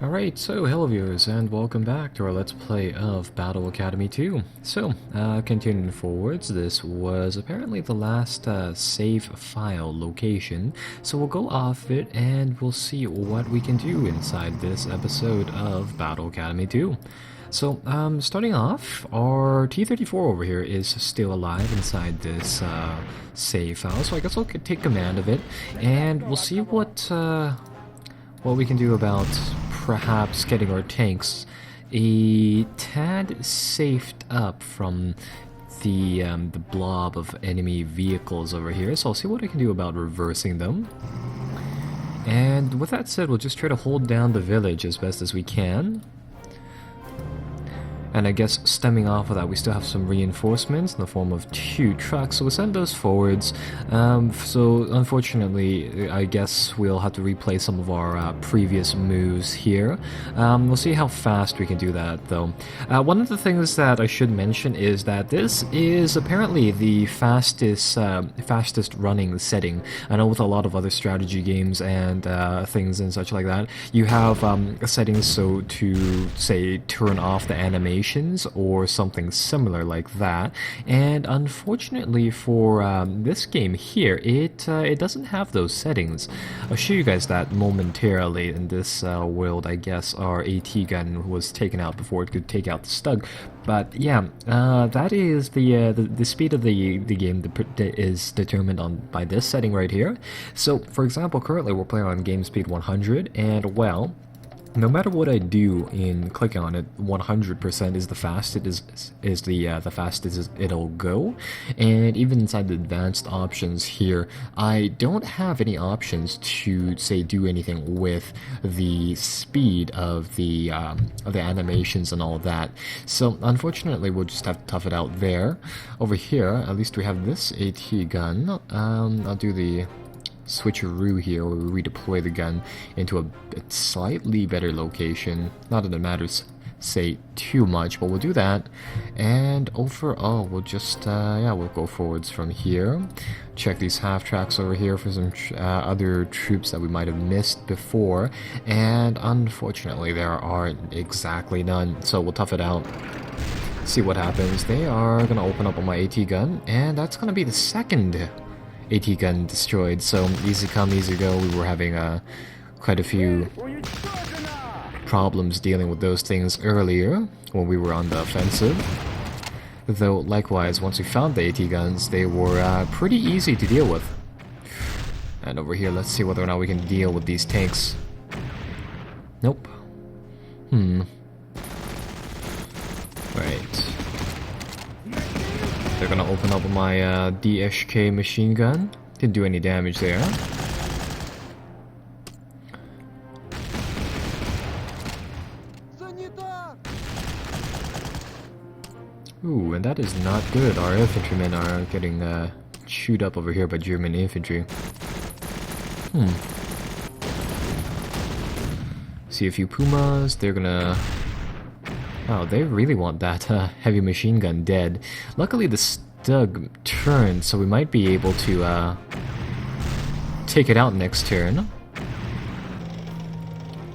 Alright, so hello viewers, and welcome back to our Let's Play of Battle Academy 2. So, continuing forwards, this was apparently the last save file location, so we'll go off it and we'll see what we can do inside this episode of Battle Academy 2. So, starting off, our T-34 over here is still alive inside this save file, so I guess I'll take command of it, and we'll see what we can do about perhaps getting our tanks a tad safed up from the blob of enemy vehicles over here. So I'll see what I can do about reversing them. And with that said, we'll just try to hold down the village as best as we can. And I guess stemming off of that, we still have some reinforcements in the form of 2 trucks, so we'll send those forwards. So unfortunately, I guess we'll have to replay some of our previous moves here. We'll see how fast we can do that, though. One of the things that I should mention is that this is apparently the fastest running setting. I know with a lot of other strategy games and things and such like that, you have settings so to, say, turn off the animation or something similar like that, and unfortunately for this game here, it doesn't have those settings. I'll show you guys that momentarily. In this world, I guess our AT gun was taken out before it could take out the Stug. But yeah, that is the speed of the game is determined by this setting right here. So, for example, currently we're playing on game speed 100, and well, no matter what I do in clicking on it, 100% is the fastest the fastest it'll go. And even inside the advanced options here, I don't have any options to say do anything with the speed of the animations and all of that. So unfortunately, we'll just have to tough it out there. Over here, at least we have this AT gun. I'll do the switcheroo here, where we redeploy the gun into a slightly better location. Not that it matters, say, too much, but we'll do that. And overall, we'll just, we'll go forwards from here. Check these half tracks over here for some other troops that we might have missed before. And unfortunately, there aren't exactly none, so we'll tough it out. See what happens. They are gonna open up on my AT gun, and that's gonna be the second AT gun destroyed, so easy come, easy go. We were having quite a few problems dealing with those things earlier when we were on the offensive. Though, likewise, once we found the AT guns, they were pretty easy to deal with. And over here, let's see whether or not we can deal with these tanks. Nope. Right. They're gonna open up my DSK machine gun. Didn't do any damage there. Ooh, and that is not good. Our infantrymen are getting chewed up over here by German infantry. See a few Pumas. They're gonna... Oh, they really want that heavy machine gun dead. Luckily the Stug turned, so we might be able to take it out next turn.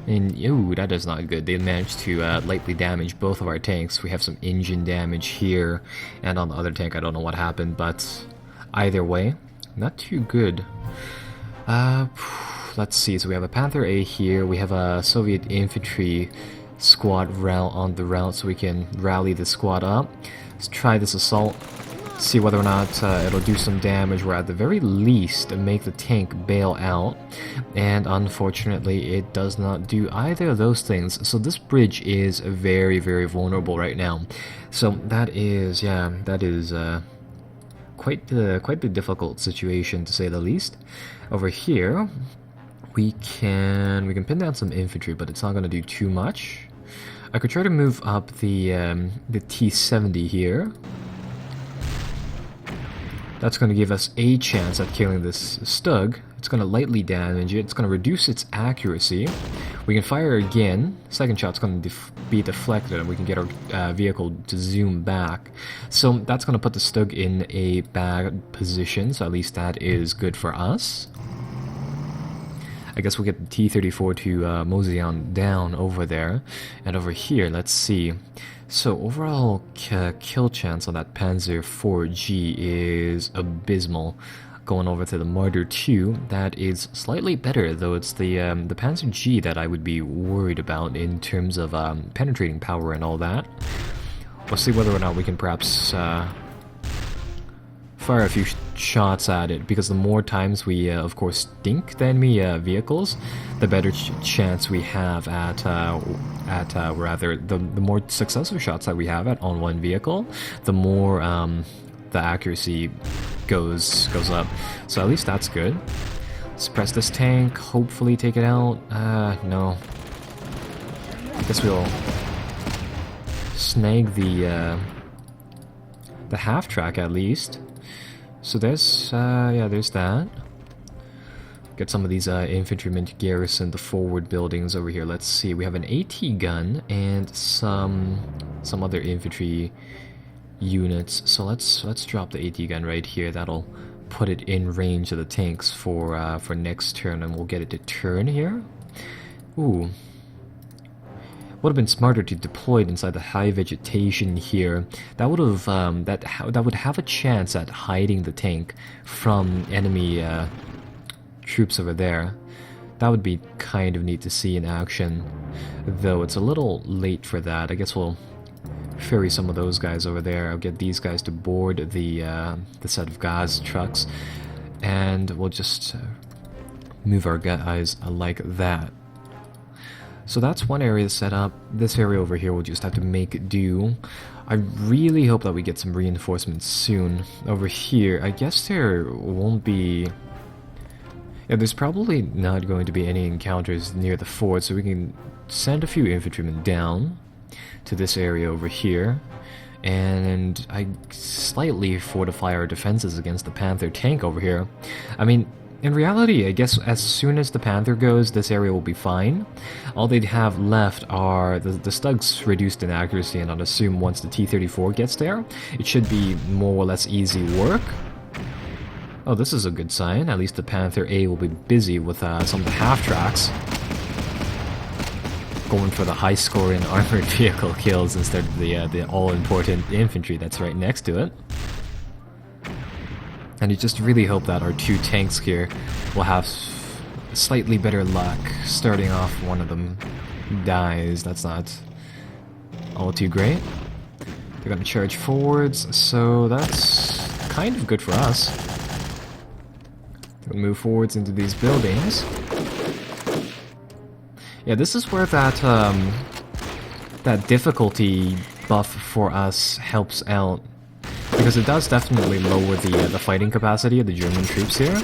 And, ooh, that is not good. They managed to lightly damage both of our tanks. We have some engine damage here, and on the other tank I don't know what happened, but either way, not too good. Let's see, so we have a Panther A here, we have a Soviet infantry squad route on the route, so we can rally the squad up. Let's try this assault, see whether or not it'll do some damage, or at the very least make the tank bail out. And unfortunately, it does not do either of those things. So this bridge is very, very vulnerable right now. So that is, quite the difficult situation, to say the least. Over here, we can pin down some infantry, but it's not going to do too much. I could try to move up the T-70 here. That's going to give us a chance at killing this Stug. It's going to lightly damage it. It's going to reduce its accuracy. We can fire again. Second shot's going to be deflected, and we can get our vehicle to zoom back. So that's going to put the Stug in a bad position, so at least that is good for us. I guess we'll get the T-34 to mosey on down over there. And over here, let's see. So overall kill chance on that Panzer 4G is abysmal. Going over to the Marder 2, that is slightly better, though it's the Panzer G that I would be worried about in terms of penetrating power and all that. We'll see whether or not we can perhaps fire a few shots at it, because the more times we, of course, dink the enemy vehicles, the better chance we have at rather, the more successful shots that we have on one vehicle, the more the accuracy goes up. So at least that's good. Suppress this tank, hopefully take it out. No. I guess we'll snag the half track at least. So there's yeah, there's that. Get some of these infantrymen to garrison the forward buildings over here. Let's see, we have an AT gun and some other infantry units. So let's drop the AT gun right here. That'll put it in range of the tanks for next turn, and we'll get it to turn here. Ooh. Would have been smarter to deploy it inside the high vegetation here. That would have that would have a chance at hiding the tank from enemy troops over there. That would be kind of neat to see in action, though it's a little late for that. I guess we'll ferry some of those guys over there. I'll get these guys to board the set of gas trucks, and we'll just move our guys like that. So that's one area set up. This area over here we'll just have to make do. I really hope that we get some reinforcements soon. Over here, I guess there won't be... Yeah, there's probably not going to be any encounters near the fort, so we can send a few infantrymen down to this area over here. And I slightly fortify our defenses against the Panther tank over here. I mean, in reality, I guess as soon as the Panther goes, this area will be fine. All they'd have left are the Stugs reduced in accuracy, and I'd assume once the T-34 gets there, it should be more or less easy work. Oh, this is a good sign. At least the Panther A will be busy with some of the half-tracks, going for the high-scoring armored vehicle kills instead of the all-important infantry that's right next to it. And you just really hope that our two tanks here will have slightly better luck. Starting off, one of them dies. That's not all too great. They're gonna charge forwards, so that's kind of good for us. They'll move forwards into these buildings. Yeah, this is where that difficulty buff for us helps out, because it does definitely lower the fighting capacity of the German troops here,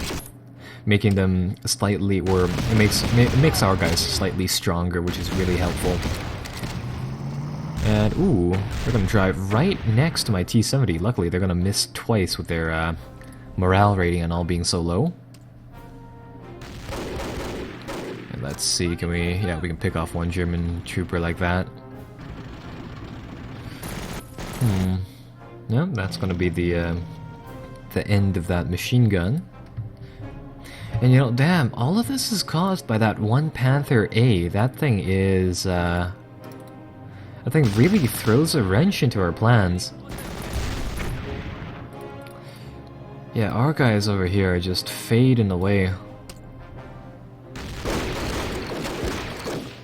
making them slightly, or it makes our guys slightly stronger, which is really helpful. And ooh, they're gonna drive right next to my T-70. Luckily, they're gonna miss twice with their morale rating and all being so low. And let's see, can we? Yeah, we can pick off one German trooper like that. Yeah, that's gonna be the end of that machine gun. And you know, damn, all of this is caused by that one Panther A. That thing is, that thing really throws a wrench into our plans. Yeah, our guys over here are just fading away.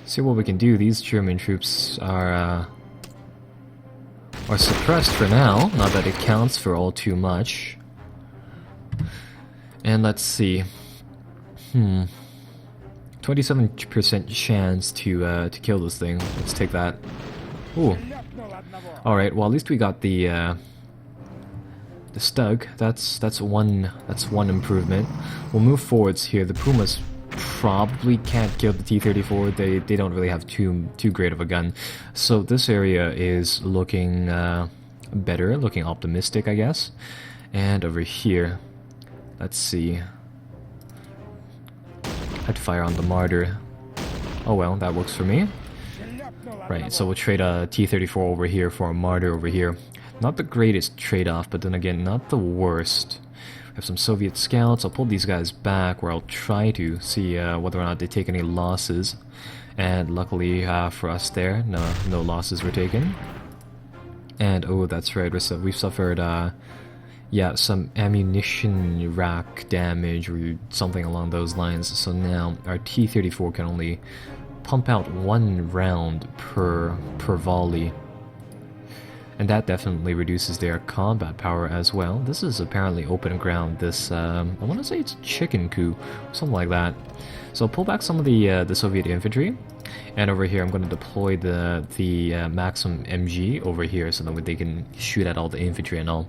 See what we can do. These German troops are suppressed for now, not that it counts for all too much. And let's see. 27% chance to kill this thing. Let's take that. Ooh. Alright, well at least we got the Stug. That's one improvement. We'll move forwards here. The Pumas probably can't kill the T-34. They don't really have too great of a gun. So this area is looking better, looking optimistic, I guess. And over here, let's see. I had to fire on the Marder. Oh well, that works for me. Right, so we'll trade a T-34 over here for a Marder over here. Not the greatest trade-off, but then again, not the worst. We have some Soviet scouts. I'll pull these guys back, where I'll try to see whether or not they take any losses. And luckily for us there, no losses were taken. And oh, that's right, we've suffered yeah, some ammunition rack damage or something along those lines. So now our T-34 can only pump out 1 round per volley. And that definitely reduces their combat power as well. This is apparently open ground. This, I want to say it's chicken coup, something like that. So I'll pull back some of the Soviet infantry. And over here I'm going to deploy the Maxim MG over here so that they can shoot at all the infantry and all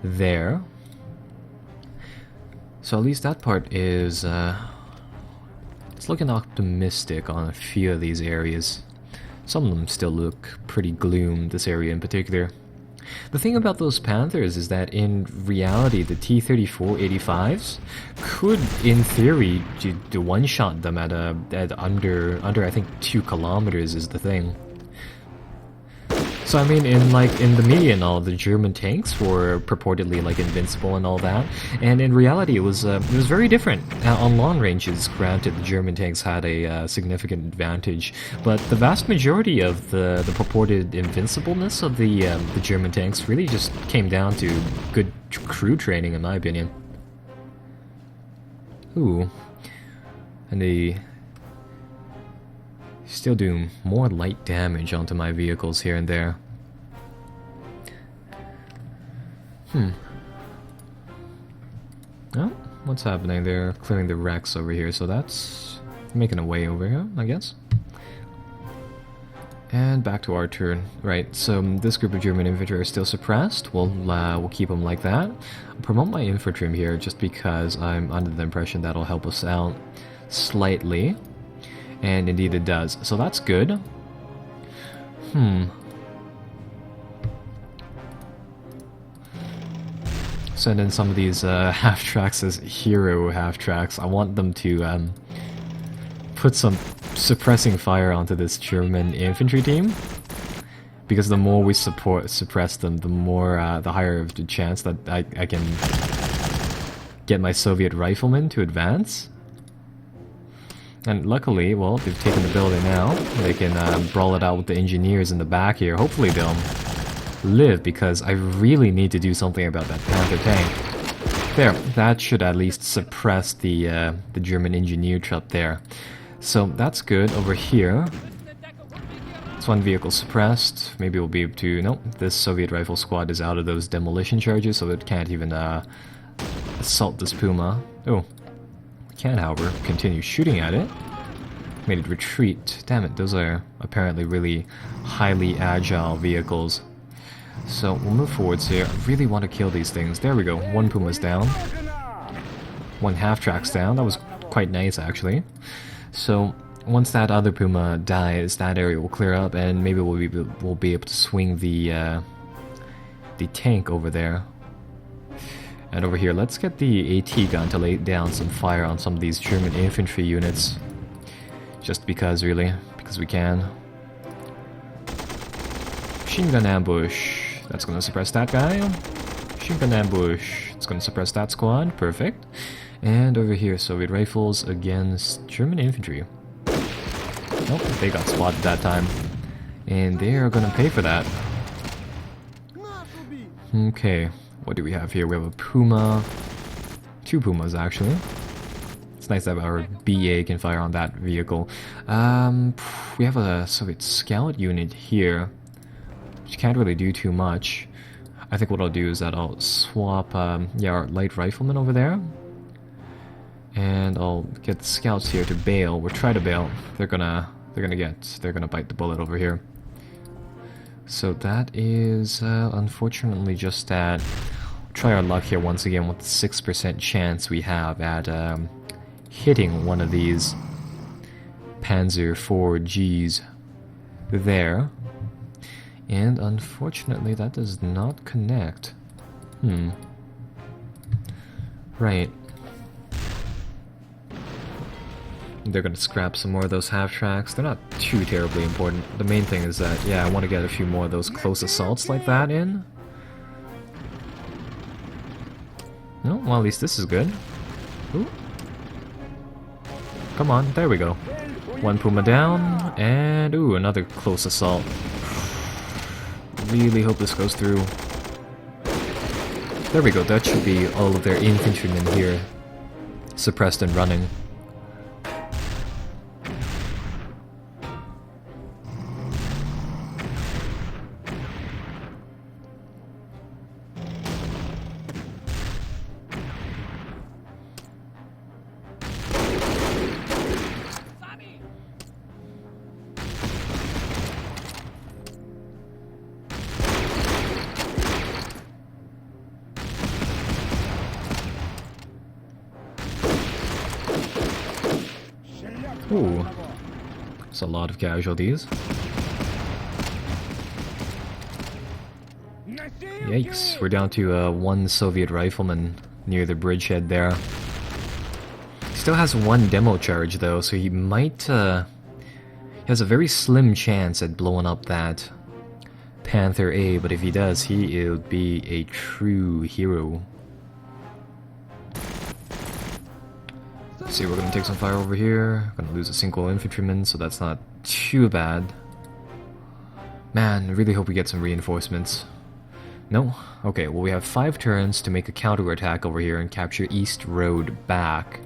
there. So at least that part is, it's looking optimistic on a few of these areas. Some of them still look pretty gloom, this area in particular. The thing about those Panthers is that in reality the T-34-85s could, in theory, do one-shot them at under I think 2 kilometers is the thing. So I mean, in the media and all, the German tanks were purportedly like invincible and all that, and in reality it was very different. On long ranges, granted, the German tanks had a significant advantage, but the vast majority of the purported invincibleness of the German tanks really just came down to good crew training, in my opinion. Ooh, and they still do more light damage onto my vehicles here and there. Oh, what's happening? They're clearing the wrecks over here, so that's making a way over here, I guess. And back to our turn. Right, so this group of German infantry are still suppressed. We'll keep them like that. I'll promote my infantry here just because I'm under the impression that'll help us out slightly. And indeed it does. So that's good. Send in some of these half-tracks as hero half-tracks. I want them to put some suppressing fire onto this German infantry team. Because the more we suppress them, the more, the higher the chance that I can get my Soviet riflemen to advance. And luckily, well, they've taken the building now. They can brawl it out with the engineers in the back here. Hopefully they'll live, because I really need to do something about that Panther tank. There, that should at least suppress the German engineer truck there. So that's good. Over here, this one vehicle suppressed. Maybe we'll be able to... Nope, this Soviet rifle squad is out of those demolition charges, so it can't even assault this Puma. Oh. Can, however, continue shooting at it. Made it retreat. Damn it, those are apparently really highly agile vehicles. So we'll move forwards here. I really want to kill these things. There we go. 1 Puma's down. 1 half-track's down. That was quite nice, actually. So once that other Puma dies, that area will clear up, and maybe we'll be able to swing the tank over there. And over here, let's get the AT gun to lay down some fire on some of these German infantry units. Just because, really. Because we can. Machine gun ambush. That's going to suppress that guy. Machine gun ambush. It's going to suppress that squad. Perfect. And over here, Soviet rifles against German infantry. Nope, they got spotted that time. And they are going to pay for that. Okay. What do we have here? We have a Puma. 2 Pumas, actually. It's nice that our BA can fire on that vehicle. We have a Soviet scout unit here, which can't really do too much. I think what I'll do is that I'll swap yeah, our light riflemen over there. And I'll get the scouts here to bail, or try to bail. They're gonna bite the bullet over here. So that is unfortunately just that. Try our luck here once again with the 6% chance we have at hitting one of these Panzer IVGs there. And unfortunately that does not connect. Right. They're gonna scrap some more of those half-tracks. They're not too terribly important. The main thing is that, yeah, I want to get a few more of those close assaults like that in. No, well, at least this is good. Ooh. Come on, there we go. One Puma down, and ooh, another close assault. Really hope this goes through. There we go, that should be all of their infantrymen here suppressed and running. Ooh, that's a lot of casualties. Yikes, we're down to one Soviet rifleman near the bridgehead there. He still has one demo charge though, so he might, he has a very slim chance at blowing up that Panther A, but if he does, he'll be a true hero. See, we're gonna take some fire over here. Gonna lose a single infantryman, so that's not too bad. Man, I really hope we get some reinforcements. No? Okay, well we have 5 turns to make a counterattack over here and capture East Road back.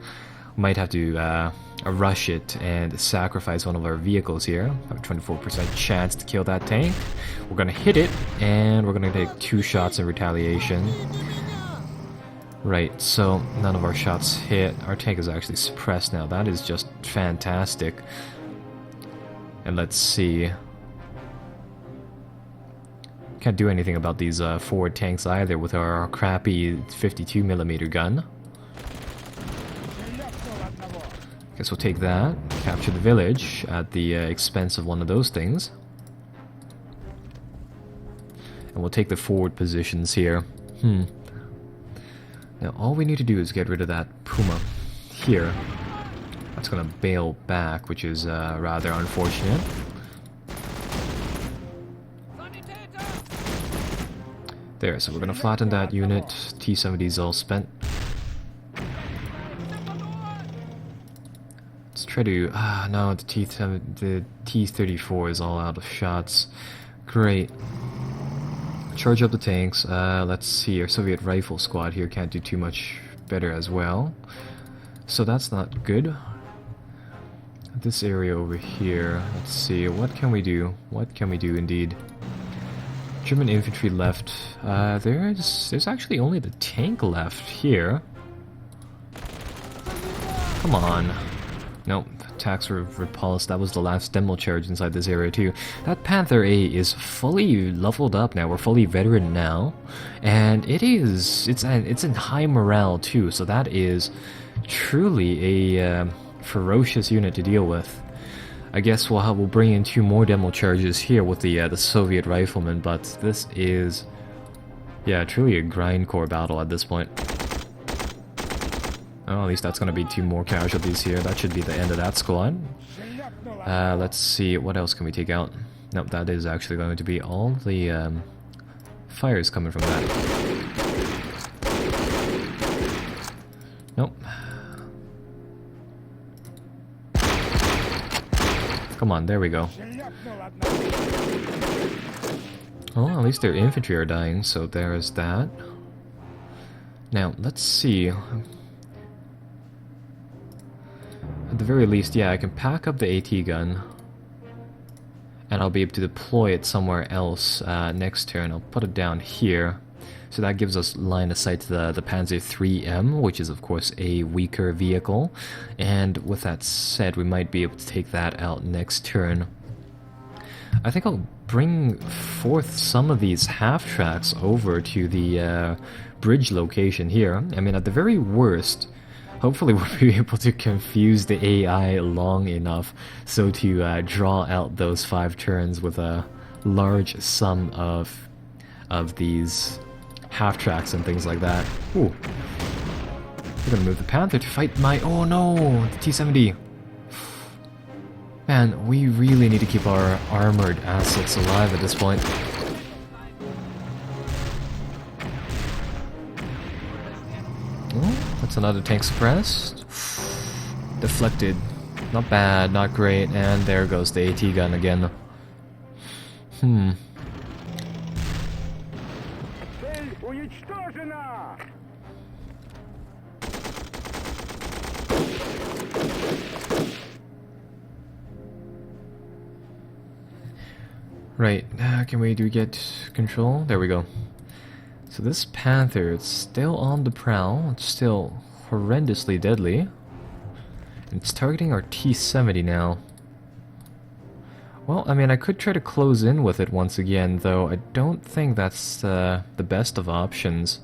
We might have to rush it and sacrifice one of our vehicles here. Have a 24% chance to kill that tank. We're gonna hit it, and we're gonna take 2 shots in retaliation. Right, so none of our shots hit. Our tank is actually suppressed now. That is just fantastic. And let's see. Can't do anything about these forward tanks either with our crappy 52mm gun. Guess we'll take that, capture the village at the expense of one of those things. And we'll take the forward positions here. Now all we need to do is get rid of that Puma here. That's gonna bail back, which is rather unfortunate. There, so we're gonna flatten that unit. T-70 is all spent. Let's try to... no, the T-34 is all out of shots. Great. Charge up the tanks. Let's see, our Soviet rifle squad here can't do too much better as well. So that's not good. This area over here, let's see, what can we do? What can we do indeed? German infantry left. There's actually only the tank left here. Come on. Nope. Attacks were repulsed. That was the last demo charge inside this area too. That Panther A is fully leveled up now. We're fully veteran now, and it's in high morale too. So that is truly a ferocious unit to deal with. I guess we'll bring in 2 more demo charges here with the Soviet riflemen, but this is, yeah, truly a grindcore battle at this point. Oh, at least that's gonna be 2 more casualties here. That should be the end of that squad. Let's see, what else can we take out? Nope, that is actually going to be all the fires coming from that. Nope. Come on, there we go. Oh, at least their infantry are dying, so there is that. Now, let's see. At the very least, yeah, I can pack up the AT gun. And I'll be able to deploy it somewhere else next turn. I'll put it down here. So that gives us line of sight to the Panzer 3M, which is of course a weaker vehicle. And with that said, we might be able to take that out next turn. I think I'll bring forth some of these half-tracks over to the bridge location here. I mean, at the very worst, hopefully we'll be able to confuse the AI long enough so to draw out those 5 turns with a large sum of these half-tracks and things like that. Ooh. We're gonna move the Panther to fight my... Oh no! The T-70! Man, we really need to keep our armored assets alive at this point. That's another tank suppressed. Deflected. Not bad, not great. And there goes the AT gun again. Right, do we get control? There we go. So this Panther, it's still on the prowl. It's still horrendously deadly. It's targeting our T-70 now. Well, I mean, I could try to close in with it once again, though I don't think that's the best of options.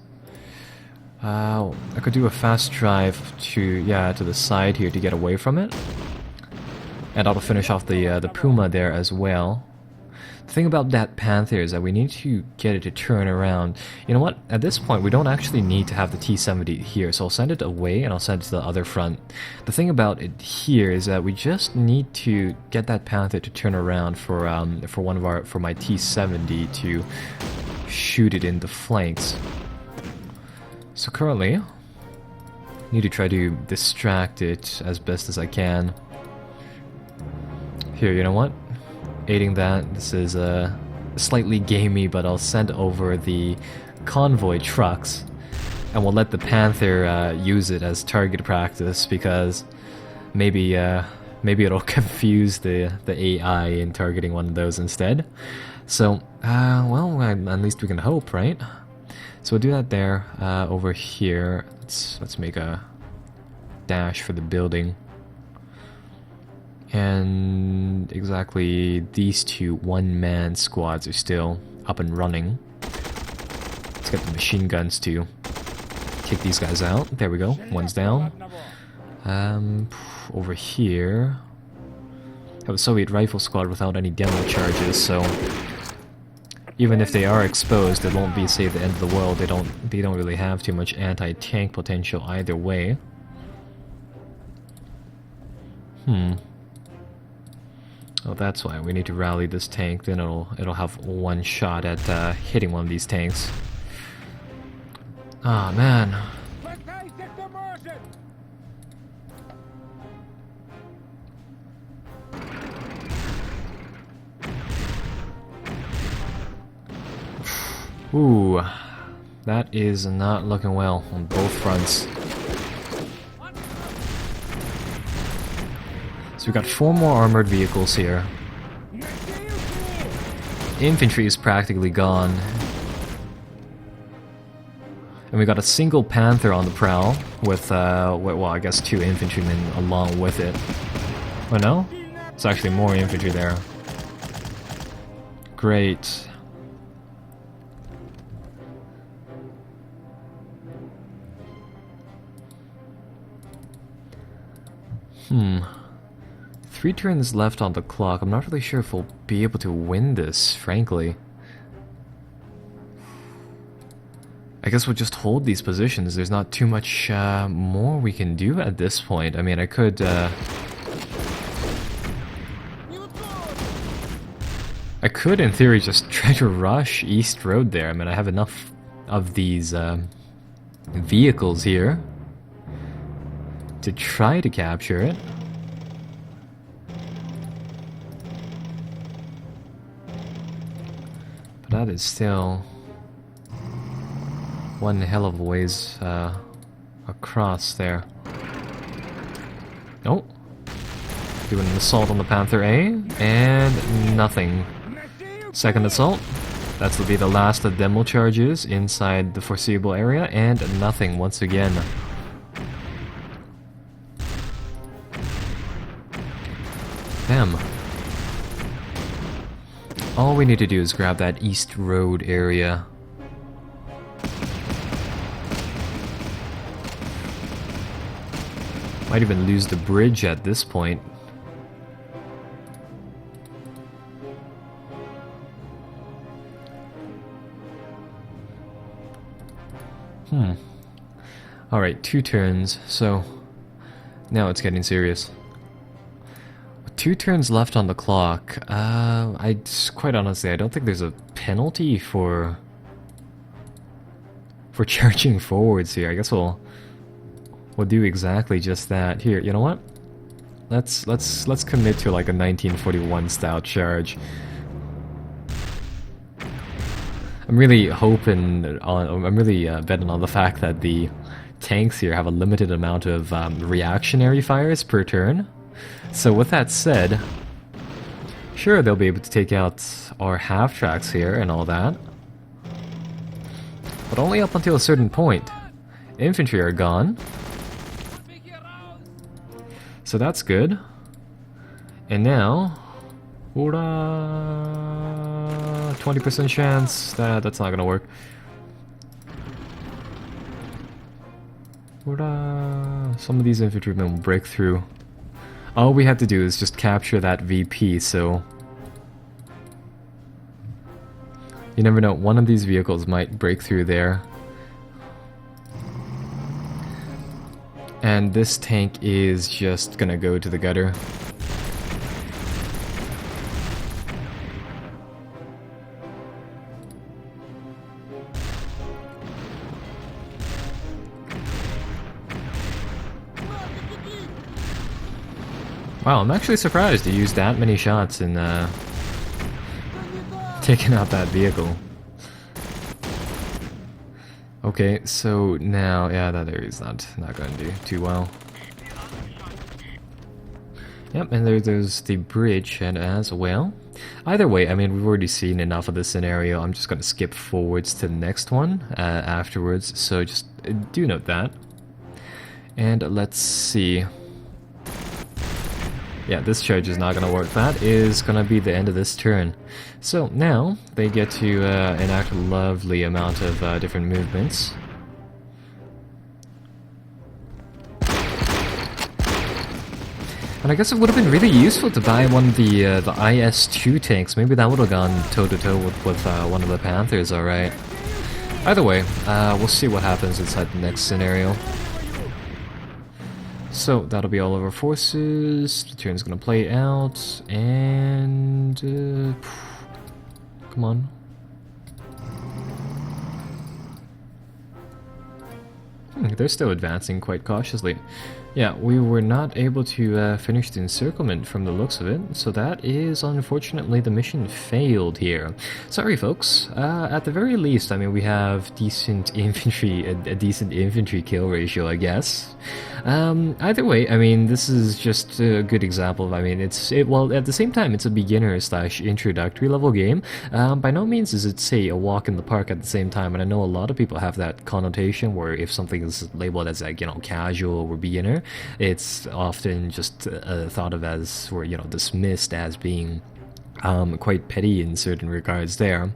I could do a fast drive to the side here to get away from it. And that'll finish off the Puma there as well. The thing about that Panther is that we need to get it to turn around. You know what? At this point, we don't actually need to have the T-70 here, so I'll send it away and I'll send it to the other front. The thing about it here is that we just need to get that Panther to turn around for my T-70 to shoot it in the flanks. So currently, I need to try to distract it as best as I can. Here, you know what? Aiding that, this is slightly gamey, but I'll send over the convoy trucks, and we'll let the Panther use it as target practice, because maybe it'll confuse the AI in targeting one of those instead. So, well, at least we can hope, right? So we'll do that there. Over here, let's make a dash for the building. And exactly these two one-man squads are still up and running. Let's get the machine guns to take these guys out. There we go. One's down. Over here, have a Soviet rifle squad without any demo charges, so even if they are exposed, it won't be, say, the end of the world. They don't really have too much anti-tank potential either way. Oh, that's why we need to rally this tank. Then it'll have one shot at hitting one of these tanks. Ah, man. Ooh, that is not looking well on both fronts. So we've got 4 more armored vehicles here. Infantry is practically gone. And we got a single Panther on the prowl with, well, I guess 2 infantrymen along with it. Oh no? It's actually more infantry there. Great. 3 turns left on the clock. I'm not really sure if we'll be able to win this, frankly. I guess we'll just hold these positions. There's not too much more we can do at this point. I mean, I could... I could, in theory, just try to rush East Road there. I mean, I have enough of these vehicles here to try to capture it. But that is still one hell of a ways across there. Oh, doing an assault on the Panther A, and nothing. Second assault. That will be the last of demo charges inside the foreseeable area, and nothing once again. Damn. All we need to do is grab that East Road area. Might even lose the bridge at this point. Alright, 2 turns, so now it's getting serious. 2 turns left on the clock. Quite honestly, I don't think there's a penalty for charging forwards here. I guess we'll will do exactly just that. Here, you know what? Let's commit to like a 1941 style charge. I'm really hoping on. I'm really betting on the fact that the tanks here have a limited amount of reactionary fires per turn. So with that said, sure, they'll be able to take out our half-tracks here and all that. But only up until a certain point. Infantry are gone. So that's good. And now... 20% chance. That's not gonna work. Some of these infantrymen will break through. All we have to do is just capture that VP, so... You never know, one of these vehicles might break through there. And this tank is just gonna go to the gutter. Wow, I'm actually surprised to use that many shots in taking out that vehicle. Okay, so now, yeah, that area's not going to do too well. Yep, and there's the bridge and as well. Either way, I mean, we've already seen enough of this scenario. I'm just going to skip forwards to the next one afterwards, so just do note that. And let's see. Yeah, this charge is not going to work. That is going to be the end of this turn. So now they get to enact a lovely amount of different movements. And I guess it would have been really useful to buy one of the IS-2 tanks. Maybe that would have gone toe-to-toe with one of the Panthers, alright. Either way, we'll see what happens inside the next scenario. So, that'll be all of our forces. The turn's gonna play out, and... come on. They're still advancing quite cautiously. Yeah, we were not able to finish the encirclement from the looks of it, so that is unfortunately the mission failed here. Sorry folks, at the very least, I mean, we have decent infantry, a decent infantry kill ratio, I guess. Either way, I mean, this is just a good example of, I mean, well, at the same time, it's a beginner/introductory level game. By no means is it, say, a walk in the park at the same time, and I know a lot of people have that connotation where if something is labeled as, like, you know, casual or beginner, it's often just thought of as, or, you know, dismissed as being quite petty in certain regards there.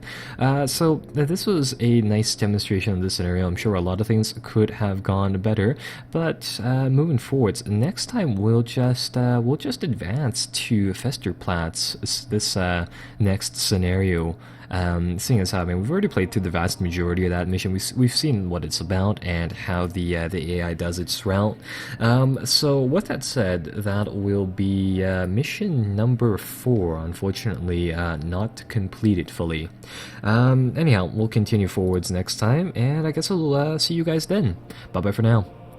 So this was a nice demonstration of this scenario. I'm sure a lot of things could have gone better, but moving forwards, next time we'll just advance to Festerplatz, this next scenario. Seeing as how, I mean, we've already played through the vast majority of that mission. We've seen what it's about and how the AI does its route. So with that said, that will be mission number 4. Unfortunately, not completed fully. Anyhow, we'll continue forwards next time, and I guess I'll see you guys then. Bye bye for now.